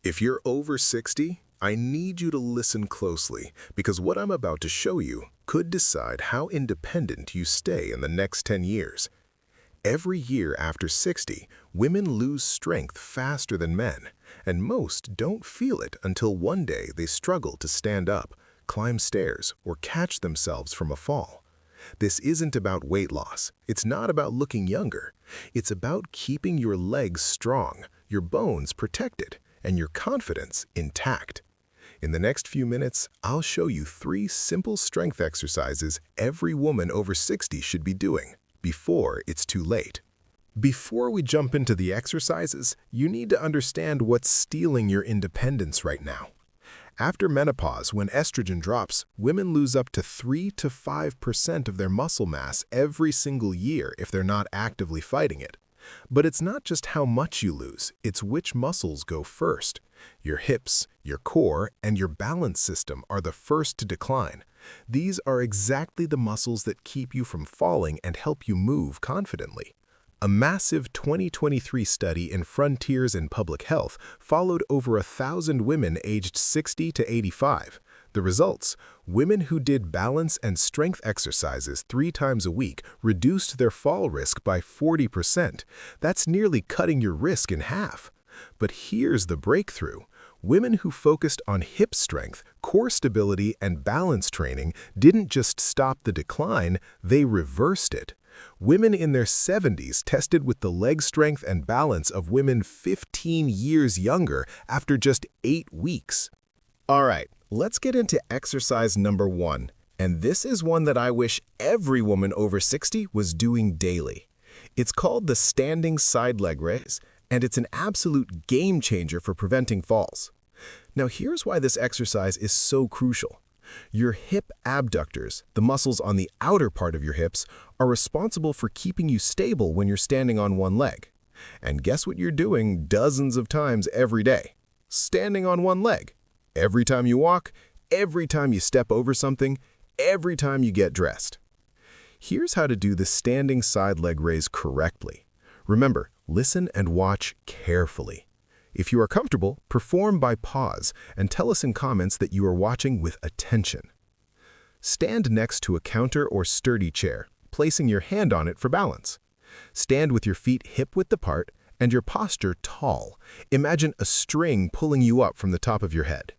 If you're over 60, I need you to listen closely because what I'm about to show you could decide how independent you stay in the next 10 years. Every year after 60, women lose strength faster than men, and most don't feel it until one day they struggle to stand up, climb stairs, or catch themselves from a fall. This isn't about weight loss. It's not about looking younger. It's about keeping your legs strong, your bones protected, and your confidence intact. In the next few minutes, I'll show you 3 simple strength exercises every woman over 60 should be doing before it's too late. Before we jump into the exercises, you need to understand what's stealing your independence right now. After menopause, when estrogen drops, women lose up to 3 to 5% of their muscle mass every single year if they're not actively fighting it. But it's not just how much you lose, it's which muscles go first. Your hips, your core, and your balance system are the first to decline. These are exactly the muscles that keep you from falling and help you move confidently. A massive 2023 study in Frontiers in Public Health followed over 1,000 women aged 60 to 85. The results: women who did balance and strength exercises 3 times a week reduced their fall risk by 40%. That's nearly cutting your risk in half. But here's the breakthrough. Women who focused on hip strength, core stability, and balance training didn't just stop the decline, they reversed it. Women in their 70s tested with the leg strength and balance of women 15 years younger after just 8 weeks. All right, let's get into exercise number 1, and this is one that I wish every woman over 60 was doing daily. It's called the standing side leg raise, and it's an absolute game changer for preventing falls. Now here's why this exercise is so crucial. Your hip abductors, the muscles on the outer part of your hips, are responsible for keeping you stable when you're standing on one leg. And guess what you're doing dozens of times every day? Standing on one leg. Every time you walk, every time you step over something, every time you get dressed. Here's how to do the standing side leg raise correctly. Remember, listen and watch carefully. If you are comfortable, perform by pause and tell us in comments that you are watching with attention. Stand next to a counter or sturdy chair, placing your hand on it for balance. Stand with your feet hip-width apart and your posture tall. Imagine a string pulling you up from the top of your head.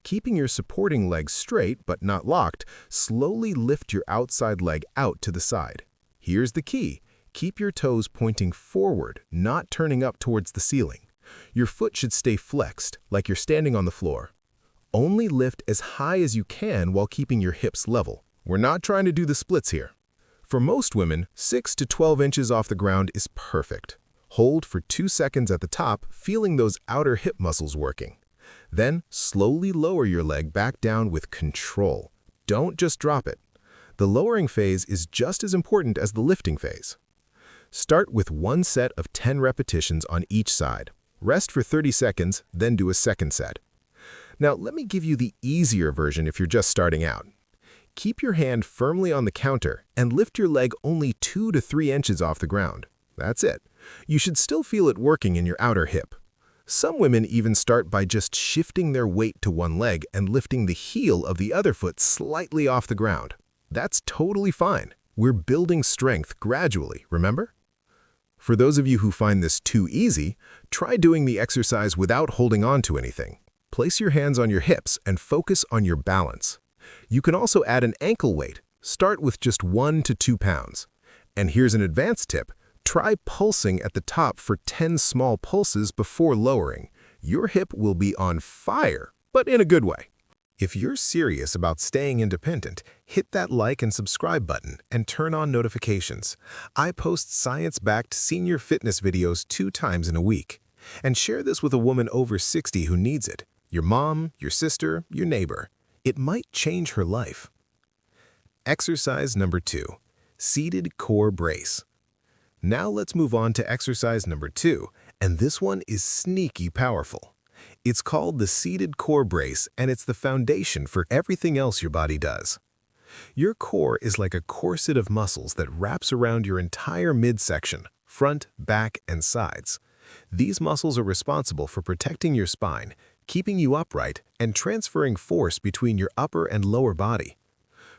Keeping your supporting leg straight but not locked, slowly lift your outside leg out to the side. Here's the key. Keep your toes pointing forward, not turning up towards the ceiling. Your foot should stay flexed, like you're standing on the floor. Only lift as high as you can while keeping your hips level. We're not trying to do the splits here. For most women, 6 to 12 inches off the ground is perfect. Hold for 2 seconds at the top, feeling those outer hip muscles working. Then, slowly lower your leg back down with control. Don't just drop it. The lowering phase is just as important as the lifting phase. Start with 1 set of 10 repetitions on each side. Rest for 30 seconds, then do a second set. Now, let me give you the easier version if you're just starting out. Keep your hand firmly on the counter and lift your leg only 2 to 3 inches off the ground. That's it. You should still feel it working in your outer hip. Some women even start by just shifting their weight to one leg and lifting the heel of the other foot slightly off the ground. That's totally fine. We're building strength gradually, remember? For those of you who find this too easy, try doing the exercise without holding on to anything. Place your hands on your hips and focus on your balance. You can also add an ankle weight. Start with just 1 to 2 pounds. And here's an advanced tip. Try pulsing at the top for 10 small pulses before lowering. Your hip will be on fire, but in a good way. If you're serious about staying independent, hit that like and subscribe button and turn on notifications. I post science-backed senior fitness videos 2 times in a week. And share this with a woman over 60 who needs it. Your mom, your sister, your neighbor. It might change her life. Exercise number 2. Seated core brace. Now let's move on to exercise number 2, and this one is sneaky powerful. It's called the seated core brace, and it's the foundation for everything else your body does. Your core is like a corset of muscles that wraps around your entire midsection, front, back, and sides. These muscles are responsible for protecting your spine, keeping you upright, and transferring force between your upper and lower body.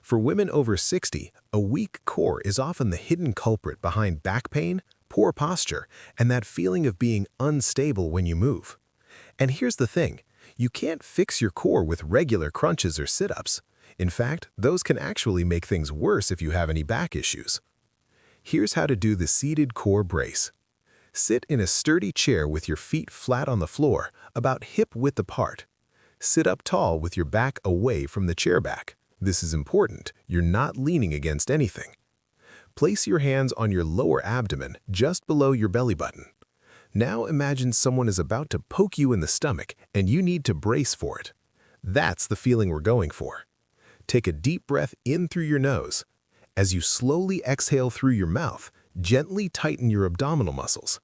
For women over 60, a weak core is often the hidden culprit behind back pain, poor posture, and that feeling of being unstable when you move. And here's the thing, you can't fix your core with regular crunches or sit-ups. In fact, those can actually make things worse if you have any back issues. Here's how to do the seated core brace. Sit in a sturdy chair with your feet flat on the floor, about hip-width apart. Sit up tall with your back away from the chair back. This is important, you're not leaning against anything. Place your hands on your lower abdomen, just below your belly button. Now imagine someone is about to poke you in the stomach and you need to brace for it. That's the feeling we're going for. Take a deep breath in through your nose. As you slowly exhale through your mouth, gently tighten your abdominal muscles.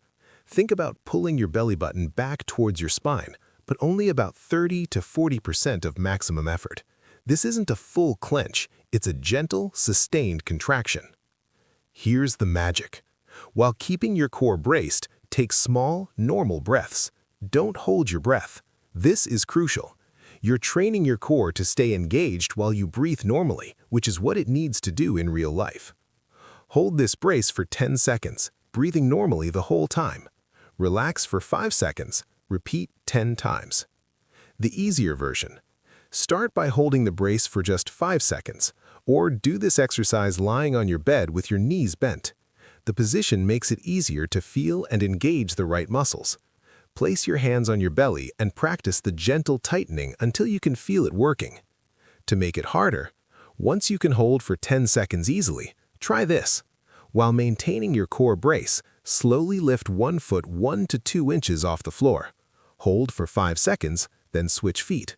Think about pulling your belly button back towards your spine, but only about 30 to 40% of maximum effort. This isn't a full clench, it's a gentle, sustained contraction. Here's the magic. While keeping your core braced, take small, normal breaths. Don't hold your breath. This is crucial. You're training your core to stay engaged while you breathe normally, which is what it needs to do in real life. Hold this brace for 10 seconds, breathing normally the whole time. Relax for 5 seconds. Repeat 10 times. The easier version. Start by holding the brace for just 5 seconds, or do this exercise lying on your bed with your knees bent. The position makes it easier to feel and engage the right muscles. Place your hands on your belly and practice the gentle tightening until you can feel it working. To make it harder, once you can hold for 10 seconds easily, try this. While maintaining your core brace, slowly lift one foot 1 to 2 inches off the floor. Hold for 5 seconds, then switch feet.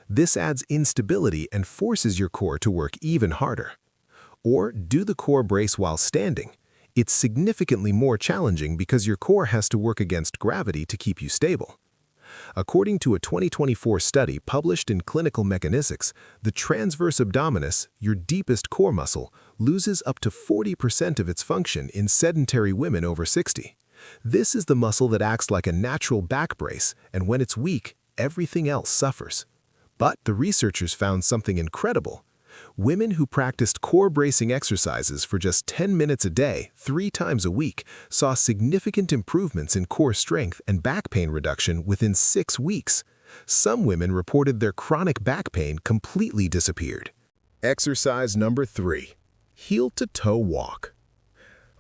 This adds instability and forces your core to work even harder. Or do the core brace while standing. It's significantly more challenging because your core has to work against gravity to keep you stable. According to a 2024 study published in Clinical Mechanics, the transverse abdominis, your deepest core muscle, loses up to 40% of its function in sedentary women over 60. This is the muscle that acts like a natural back brace, and when it's weak, everything else suffers. But the researchers found something incredible. Women who practiced core bracing exercises for just 10 minutes a day, 3 times a week, saw significant improvements in core strength and back pain reduction within 6 weeks. Some women reported their chronic back pain completely disappeared. Exercise number 3. Heel-to-toe walk.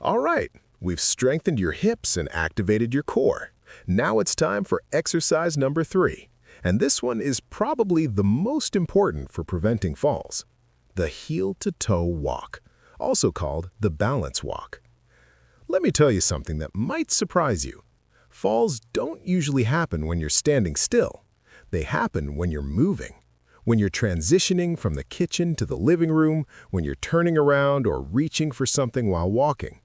All right, we've strengthened your hips and activated your core. Now it's time for exercise number 3. And this one is probably the most important for preventing falls. The heel-to-toe walk, also called the balance walk. Let me tell you something that might surprise you. Falls don't usually happen when you're standing still. They happen when you're moving. When you're transitioning from the kitchen to the living room, when you're turning around or reaching for something while walking.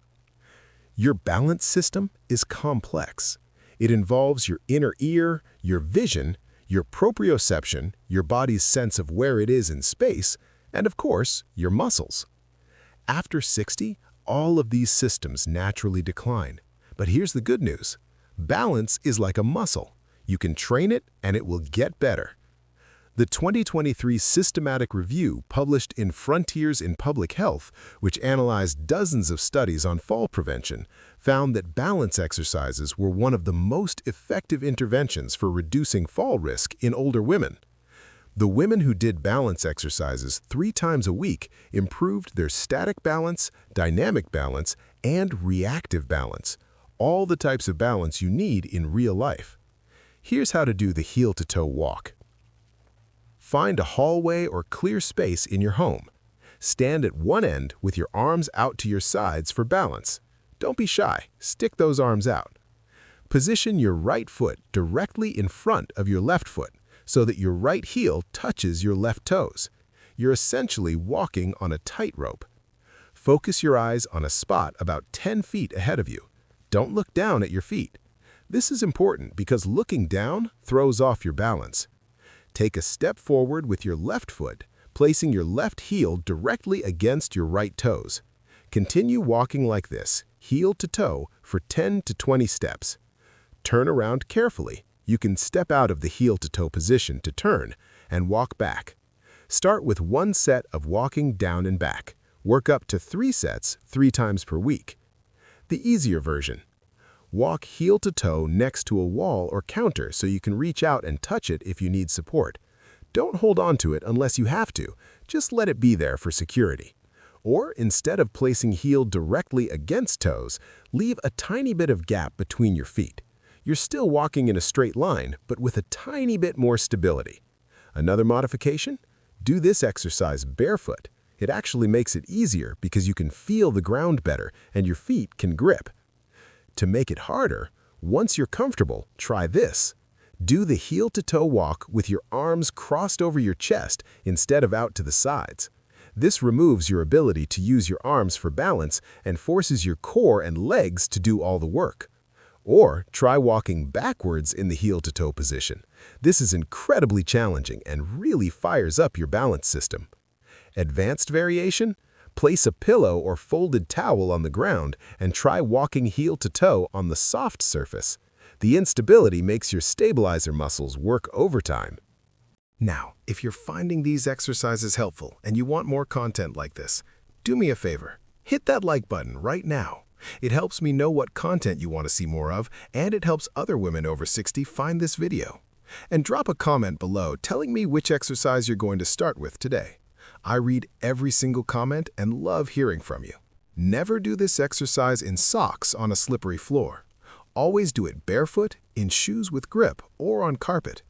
Your balance system is complex. It involves your inner ear, your vision, your proprioception, your body's sense of where it is in space, and of course, your muscles. After 60, all of these systems naturally decline. But here's the good news. Balance is like a muscle. You can train it and it will get better. The 2023 systematic review published in Frontiers in Public Health, which analyzed dozens of studies on fall prevention, found that balance exercises were one of the most effective interventions for reducing fall risk in older women. The women who did balance exercises 3 times a week improved their static balance, dynamic balance, and reactive balance, all the types of balance you need in real life. Here's how to do the heel-to-toe walk. Find a hallway or clear space in your home. Stand at one end with your arms out to your sides for balance. Don't be shy, stick those arms out. Position your right foot directly in front of your left foot so that your right heel touches your left toes. You're essentially walking on a tightrope. Focus your eyes on a spot about 10 feet ahead of you. Don't look down at your feet. This is important because looking down throws off your balance. Take a step forward with your left foot, placing your left heel directly against your right toes. Continue walking like this, heel to toe, for 10 to 20 steps. Turn around carefully. You can step out of the heel-to-toe position to turn and walk back. Start with 1 set of walking down and back. Work up to 3 sets 3 times per week. The easier version. Walk heel to toe next to a wall or counter so you can reach out and touch it if you need support. Don't hold on to it unless you have to. Just let it be there for security. Or instead of placing heel directly against toes, leave a tiny bit of gap between your feet. You're still walking in a straight line, but with a tiny bit more stability. Another modification? Do this exercise barefoot. It actually makes it easier because you can feel the ground better and your feet can grip. To make it harder, once you're comfortable, try this. Do the heel-to-toe walk with your arms crossed over your chest instead of out to the sides. This removes your ability to use your arms for balance and forces your core and legs to do all the work. Or try walking backwards in the heel-to-toe position. This is incredibly challenging and really fires up your balance system. Advanced variation? Place a pillow or folded towel on the ground and try walking heel-to-toe on the soft surface. The instability makes your stabilizer muscles work overtime. Now, if you're finding these exercises helpful and you want more content like this, do me a favor. Hit that like button right now. It helps me know what content you want to see more of, and it helps other women over 60 find this video. And drop a comment below telling me which exercise you're going to start with today. I read every single comment and love hearing from you. Never do this exercise in socks on a slippery floor. Always do it barefoot, in shoes with grip, or on carpet.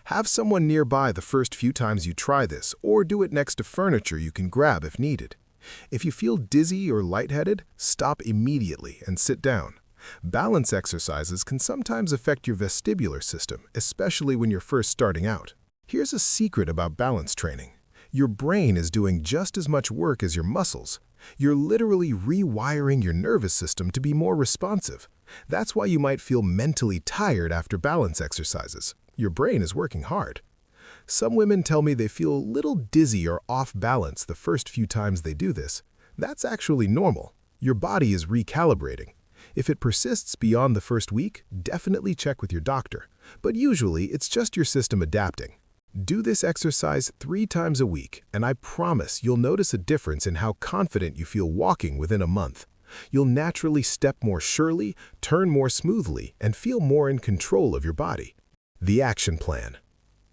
Have someone nearby the first few times you try this, or do it next to furniture you can grab if needed. If you feel dizzy or lightheaded, stop immediately and sit down. Balance exercises can sometimes affect your vestibular system, especially when you're first starting out. Here's a secret about balance training. Your brain is doing just as much work as your muscles. You're literally rewiring your nervous system to be more responsive. That's why you might feel mentally tired after balance exercises. Your brain is working hard. Some women tell me they feel a little dizzy or off balance the first few times they do this. That's actually normal. Your body is recalibrating. If it persists beyond the first week, definitely check with your doctor. But usually, it's just your system adapting. Do this exercise 3 times a week, and I promise you'll notice a difference in how confident you feel walking within a month. You'll naturally step more surely, turn more smoothly, and feel more in control of your body. The action plan.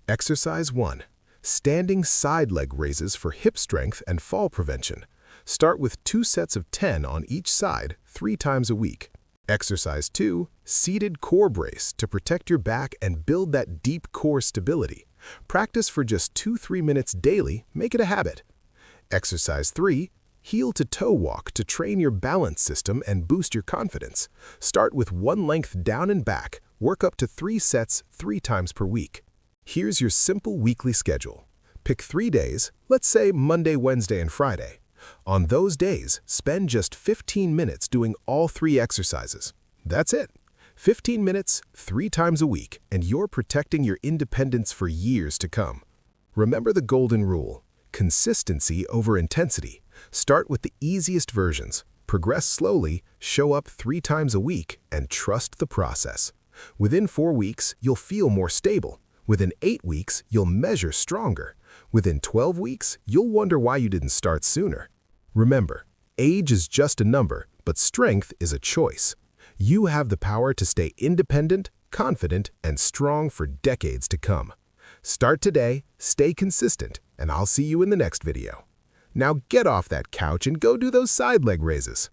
Exercise 1. Standing side leg raises for hip strength and fall prevention. Start with 2 sets of 10 on each side 3 times a week. Exercise 2. Seated core brace to protect your back and build that deep core stability. Practice for just 2-3 minutes daily, make it a habit. Exercise 3. Heel-to-toe walk to train your balance system and boost your confidence. Start with 1 length down and back, work up to 3 sets 3 times per week. Here's your simple weekly schedule. Pick 3 days, let's say Monday, Wednesday, and Friday. On those days, spend just 15 minutes doing all 3 exercises. That's it. 15 minutes, 3 times a week, and you're protecting your independence for years to come. Remember the golden rule: consistency over intensity. Start with the easiest versions, progress slowly, show up 3 times a week, and trust the process. Within 4 weeks, you'll feel more stable. Within 8 weeks, you'll measure stronger. Within 12 weeks, you'll wonder why you didn't start sooner. Remember, age is just a number, but strength is a choice. You have the power to stay independent, confident, and strong for decades to come. Start today, stay consistent, and I'll see you in the next video. Now get off that couch and go do those side leg raises.